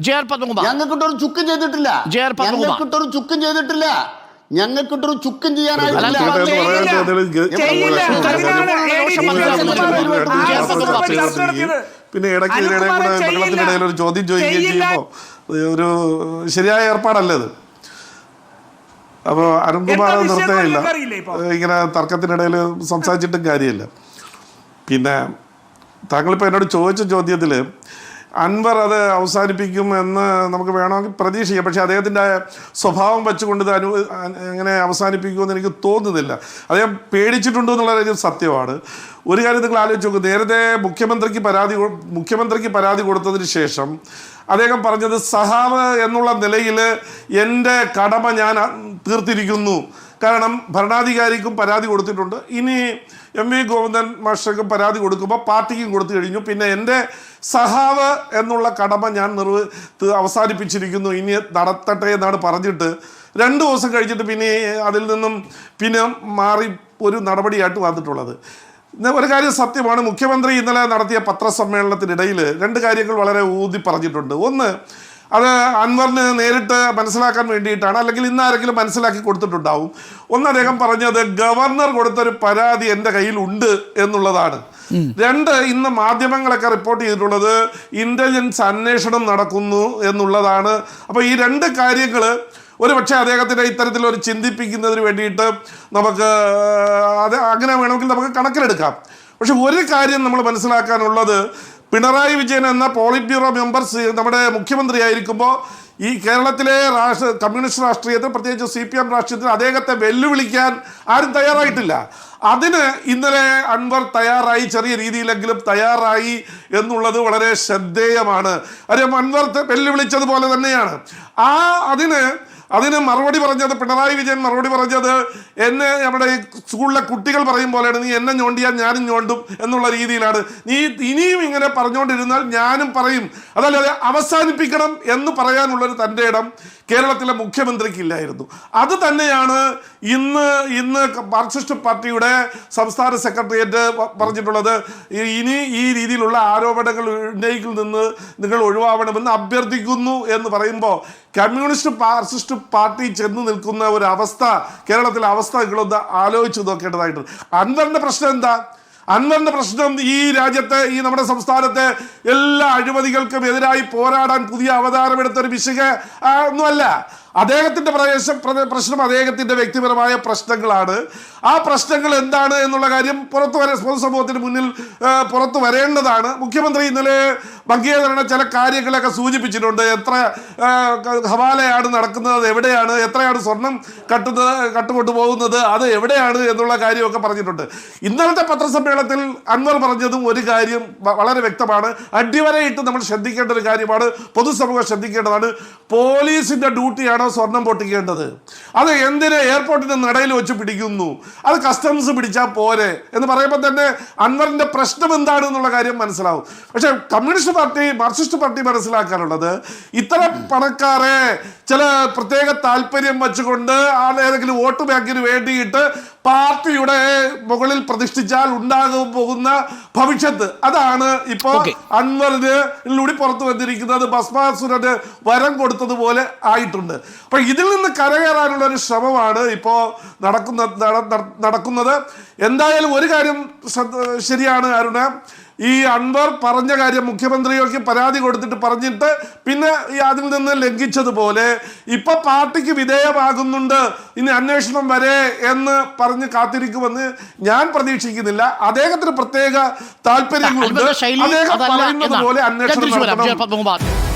ഞങ്ങൾക്കിട്ടൊരു ചുക്കും ചെയ്തിട്ടില്ല. ഞങ്ങൾക്കിട്ടൊരു ചുക്കും ചെയ്യാനായിട്ടില്ല. പിന്നെ ഇടയ്ക്ക് ബഹളത്തിനിടയിൽ ഒരു ചോദ്യം ചോദിക്കുകയും ചെയ്യുമ്പോൾ ഒരു ശരിയായ ഏർപ്പാടല്ലത്. അപ്പോൾ അരുൺകുമാർ നിർത്തുകയില്ല, ഇങ്ങനെ തർക്കത്തിനിടയിൽ സംസാരിച്ചിട്ടും കാര്യമില്ല. പിന്നെ താങ്കളിപ്പോൾ എന്നോട് ചോദിച്ച ചോദ്യത്തിൽ അൻവർ അത് അവസാനിപ്പിക്കും എന്ന് നമുക്ക് വേണമെങ്കിൽ പ്രതീക്ഷിക്കാം. പക്ഷേ അദ്ദേഹത്തിൻ്റെ സ്വഭാവം വെച്ചുകൊണ്ട് ഇത് എങ്ങനെ അവസാനിപ്പിക്കുമെന്ന് എനിക്ക് തോന്നുന്നില്ല. അദ്ദേഹം പേടിച്ചിട്ടുണ്ടോ എന്നുള്ള കാര്യം സത്യമാണ്. ഒരു കാര്യം നിങ്ങൾ ആലോചിച്ച് നോക്കും, നേരത്തെ മുഖ്യമന്ത്രിക്ക് പരാതി കൊടുത്തതിന് ശേഷം അദ്ദേഹം പറഞ്ഞത് സഹാവ് എന്നുള്ള നിലയിൽ എൻ്റെ കടമ ഞാൻ തീർത്തിരിക്കുന്നു. കാരണം ഭരണാധികാരിക്കും പരാതി കൊടുത്തിട്ടുണ്ട്, ഇനി എം വി ഗോവിന്ദൻ മാസ്റ്റർക്കും പരാതി കൊടുക്കുമ്പോൾ പാർട്ടിക്കും കൊടുത്തു കഴിഞ്ഞു, പിന്നെ എൻ്റെ സഹാവ് എന്നുള്ള കടമ ഞാൻ അവസാനിപ്പിച്ചിരിക്കുന്നു, ഇനി നടത്തട്ടെ എന്നാണ് പറഞ്ഞിട്ട് 2 ദിവസം കഴിഞ്ഞിട്ട് പിന്നെ അതിൽ നിന്നും മാറി ഒരു നടപടിയായിട്ട് വന്നിട്ടുള്ളത്. ഒരു കാര്യം സത്യമാണ്, മുഖ്യമന്ത്രി ഇന്നലെ നടത്തിയ പത്രസമ്മേളനത്തിനിടയിൽ 2 കാര്യങ്ങൾ വളരെ ഊന്നി പറഞ്ഞിട്ടുണ്ട്. ഒന്ന്, അത് അൻവറിന് നേരിട്ട് മനസ്സിലാക്കാൻ വേണ്ടിയിട്ടാണ്, അല്ലെങ്കിൽ ഇന്ന് ആരെങ്കിലും മനസ്സിലാക്കി കൊടുത്തിട്ടുണ്ടാവും. ഒന്ന്, അദ്ദേഹം പറഞ്ഞത് ഗവർണർ കൊടുത്തൊരു പരാതി എൻ്റെ കയ്യിലുണ്ട് എന്നുള്ളതാണ്. 2, ഇന്ന് മാധ്യമങ്ങളൊക്കെ റിപ്പോർട്ട് ചെയ്തിട്ടുള്ളത് ഇൻ്റലിജൻസ് അന്വേഷണം നടക്കുന്നു എന്നുള്ളതാണ്. അപ്പോൾ ഈ 2 കാര്യങ്ങൾ ഒരു പക്ഷേ അദ്ദേഹത്തിൻ്റെ ഇത്തരത്തിലൊരു ചിന്തിപ്പിക്കുന്നതിന് വേണ്ടിയിട്ട് നമുക്ക് അത് അങ്ങനെ വേണമെങ്കിൽ നമുക്ക് കണക്കിലെടുക്കാം. പക്ഷെ ഒരു കാര്യം നമ്മൾ മനസ്സിലാക്കാനുള്ളത്, പിണറായി വിജയൻ എന്ന പോളിറ്റ് ബ്യൂറോ മെമ്പർ നമ്മുടെ മുഖ്യമന്ത്രി ആയിരിക്കുമ്പോൾ ഈ കേരളത്തിലെ കമ്മ്യൂണിസ്റ്റ് രാഷ്ട്രീയത്തിൽ, പ്രത്യേകിച്ച് CPM രാഷ്ട്രീയത്തിൽ അദ്ദേഹത്തെ വെല്ലുവിളിക്കാൻ ആരും തയ്യാറായിട്ടില്ല. അതിന് ഇന്നലെ അൻവർ തയ്യാറായി, ചെറിയ രീതിയിലെങ്കിലും തയ്യാറായി എന്നുള്ളത് വളരെ ശ്രദ്ധേയമാണ്. കാര്യം അൻവർ വെല്ലുവിളിച്ചതുപോലെ തന്നെയാണ്. അതിന് മറുപടി പറഞ്ഞത്, പിണറായി വിജയൻ മറുപടി പറഞ്ഞത്, എന്നെ നമ്മുടെ ഈ സ്കൂളിലെ കുട്ടികൾ പറയും പോലെയാണ്, നീ എന്നെ ഞോണ്ടിയാൽ ഞാനും ഞോണ്ടും എന്നുള്ള രീതിയിലാണ്. നീ ഇനിയും ഇങ്ങനെ പറഞ്ഞുകൊണ്ടിരുന്നാൽ ഞാനും പറയും. അതല്ലാതെ അവസാനിപ്പിക്കണം എന്ന് പറയാനുള്ളൊരു തൻ്റെ ഇടം കേരളത്തിലെ മുഖ്യമന്ത്രിക്കില്ലായിരുന്നു. അത് തന്നെയാണ് ഇന്ന് മാർക്സിസ്റ്റ് പാർട്ടിയുടെ സംസ്ഥാന സെക്രട്ടേറിയറ്റ് പറഞ്ഞിട്ടുള്ളത്. ഇനി ഈ രീതിയിലുള്ള ആരോപണങ്ങൾ ഉന്നയിക്കിൽ നിന്ന് നിങ്ങൾ ഒഴിവാവണമെന്ന് അഭ്യർത്ഥിക്കുന്നു എന്ന് പറയുമ്പോൾ കമ്മ്യൂണിസ്റ്റ് മാർക്സിസ്റ്റ് പാർട്ടി ചെന്ന് നിൽക്കുന്ന ഒരു അവസ്ഥ, കേരളത്തിലെ അവസ്ഥ നിങ്ങളൊന്ന് ആലോചിച്ച് നോക്കേണ്ടതായിട്ടുണ്ട്. അൻവറിൻ്റെ പ്രശ്നം എന്താ? അൻവറിൻ്റെ പ്രശ്നം ഈ രാജ്യത്തെ, ഈ നമ്മുടെ സംസ്ഥാനത്തെ എല്ലാ അഴിമതികൾക്കും എതിരായി പോരാടാൻ പുതിയ അവതാരമെടുത്തൊരു വിശക ഒന്നുമല്ല. അദ്ദേഹത്തിൻ്റെ പ്രശ്നം അദ്ദേഹത്തിൻ്റെ വ്യക്തിപരമായ പ്രശ്നങ്ങളാണ്. ആ പ്രശ്നങ്ങൾ എന്താണ് എന്നുള്ള കാര്യം പൊതുസമൂഹത്തിന് മുന്നിൽ പുറത്തു വരേണ്ടതാണ്. മുഖ്യമന്ത്രി ഇന്നലെ ഭംഗീകരണ ചില കാര്യങ്ങളൊക്കെ സൂചിപ്പിച്ചിട്ടുണ്ട്. എത്ര ഹവാലയാണ് നടക്കുന്നത്, എവിടെയാണ്, എത്രയാണ് സ്വർണം കട്ടുകൊണ്ടു പോകുന്നത്, അത് എവിടെയാണ് എന്നുള്ള കാര്യമൊക്കെ പറഞ്ഞിട്ടുണ്ട്. ഇന്നലത്തെ പത്രസമ്മേളനത്തിൽ അൻവർ പറഞ്ഞതും ഒരു കാര്യം വളരെ വ്യക്തമാണ്, അടിവരയിട്ട് നമ്മൾ ശ്രദ്ധിക്കേണ്ട ഒരു കാര്യമാണ്, പൊതുസമൂഹം ശ്രദ്ധിക്കേണ്ടതാണ്. പോലീസിൻ്റെ ഡ്യൂട്ടിയാണ് സ്വർണം പൊട്ടിക്കേണ്ടത്. അത് എന്തിന് എയർപോർട്ടിന് നടയിൽ വെച്ച് പിടിക്കുന്നു, അത് കസ്റ്റംസ് പിടിച്ചാൽ പോരെ എന്ന് പറയുമ്പോൾ തന്നെ അൻവറിന്റെ പ്രശ്നം എന്താണ് എന്നുള്ള കാര്യം മനസ്സിലാവും. പക്ഷെ കമ്മ്യൂണിസ്റ്റ് പാർട്ടി, മാർക്സിസ്റ്റ് പാർട്ടി മനസ്സിലാക്കാനുള്ളത്, ഇത്തരം പണക്കാരെ ചില പ്രത്യേക താല്പര്യം വെച്ചുകൊണ്ട് ഏതെങ്കിലും വോട്ട് ബാങ്കിന് വേണ്ടിയിട്ട് പാർട്ടിയുടെ മുകളിൽ പ്രതിഷ്ഠിച്ചാൽ ഉണ്ടാകാൻ പോകുന്ന ഭവിഷ്യത്ത്, അതാണ് ഇപ്പോ അൻവറിലൂടെ പുറത്തു വന്നിരിക്കുന്നത്. ഭസ്മാസുരന് വരം കൊടുത്തതുപോലെ ആയിട്ടുണ്ട്. അപ്പൊ ഇതിൽ നിന്ന് കരകയറാനുള്ള ഒരു ശ്രമമാണ് ഇപ്പോ നടക്കുന്നത്. എന്തായാലും ഒരു കാര്യം ശരിയാണ് അരുണ, ഈ അൻവർ പറഞ്ഞ കാര്യം മുഖ്യമന്ത്രിയൊക്കെ പരാതി പറഞ്ഞിട്ട് പിന്നെ അതിൽ നിന്ന് ലംഘിച്ചതുപോലെ ഇപ്പൊ പാർട്ടിക്ക് വിധേയമാകുന്നുണ്ട്, ഇനി അന്വേഷണം വരെ എന്ന് പറഞ്ഞ് കാത്തിരിക്കുമെന്ന് ഞാൻ പ്രതീക്ഷിക്കുന്നില്ല. അദ്ദേഹത്തിന് പ്രത്യേക താല്പര്യങ്ങളുണ്ട്. അദ്ദേഹം പറയുന്നത് പോലെ അന്വേഷണം നടത്തണം.